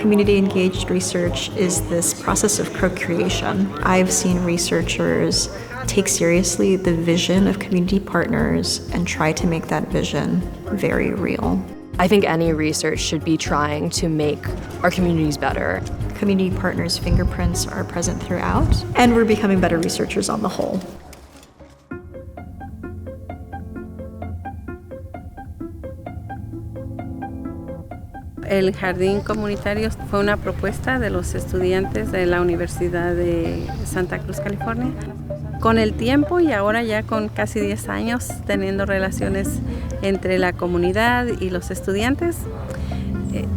Community-engaged research is this process of co-creation. I've seen researchers take seriously the vision of community partners and try to make that vision very real. I think any research should be trying to make our communities better. Community partners' fingerprints are present throughout, and we're becoming better researchers on the whole. El jardín comunitario fue una propuesta de los estudiantes de la Universidad de Santa Cruz, California. Con el tiempo y ahora ya con casi 10 años teniendo relaciones entre la comunidad y los estudiantes,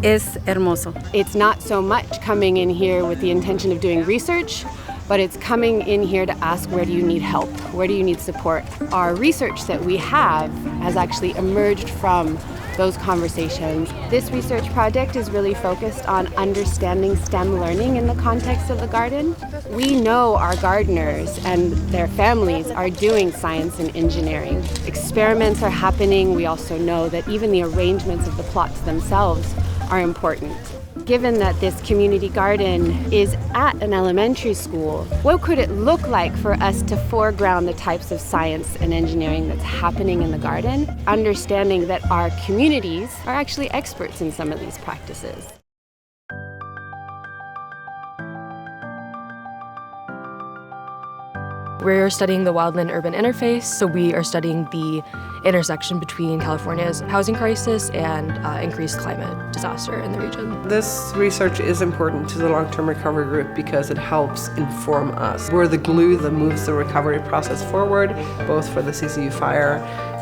es hermoso. It's not so much coming in here with the intention of doing research, but it's coming in here to ask, where do you need help? Where do you need support? Our research that we have has actually emerged from those conversations. This research project is really focused on understanding STEM learning in the context of the garden. We know our gardeners and their families are doing science and engineering. Experiments are happening. We also know that even the arrangements of the plots themselves are important. Given that this community garden is at an elementary school, what could it look like for us to foreground the types of science and engineering that's happening in the garden, understanding that our communities are actually experts in some of these practices? We're studying the wildland-urban interface, so we are studying the intersection between California's housing crisis and increased climate disaster in the region. This research is important to the long-term recovery group because it helps inform us. We're the glue that moves the recovery process forward, both for the CCU fire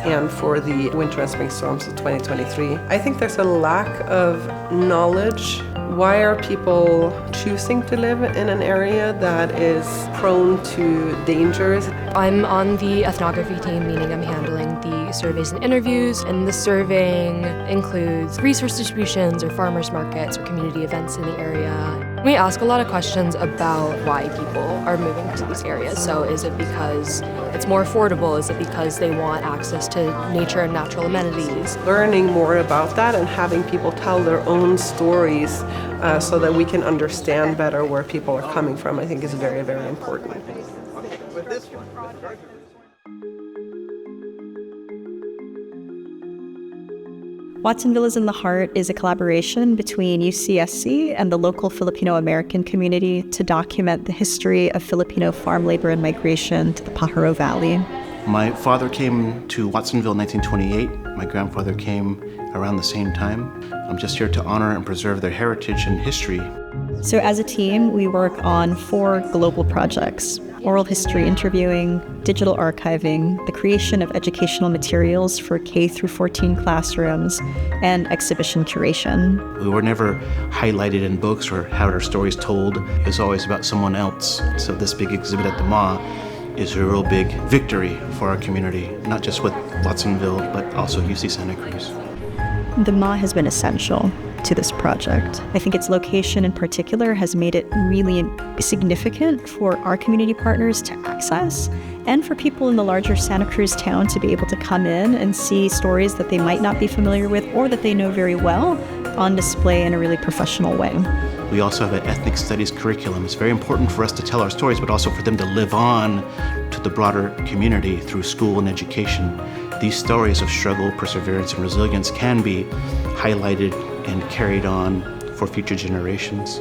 and for the winter and spring storms of 2023. I think there's a lack of knowledge. Why are people choosing to live in an area that is prone to dangers? I'm on the ethnography team, meaning I'm handling the surveys and interviews, and the surveying includes resource distributions or farmers markets or community events in the area. We ask a lot of questions about why people are moving to these areas. So is it because it's more affordable? Is it because they want access to nature and natural amenities? Learning more about that and having people tell their own stories so that we can understand better where people are coming from, I think is very, very important. Watsonville is in the Heart is a collaboration between UCSC and the local Filipino-American community to document the history of Filipino farm labor and migration to the Pajaro Valley. My father came to Watsonville in 1928. My grandfather came around the same time. I'm just here to honor and preserve their heritage and history. So as a team, we work on 4 global projects: oral history interviewing, digital archiving, the creation of educational materials for K through 14 classrooms, and exhibition curation. We were never highlighted in books or had our stories told. It was always about someone else. So this big exhibit at the MA is a real big victory for our community, not just with Watsonville, but also UC Santa Cruz. The MA has been essential to this project. I think its location in particular has made it really significant for our community partners to access and for people in the larger Santa Cruz town to be able to come in and see stories that they might not be familiar with or that they know very well on display in a really professional way. We also have an ethnic studies curriculum. It's very important for us to tell our stories, but also for them to live on to the broader community through school and education. These stories of struggle, perseverance, and resilience can be highlighted and carried on for future generations.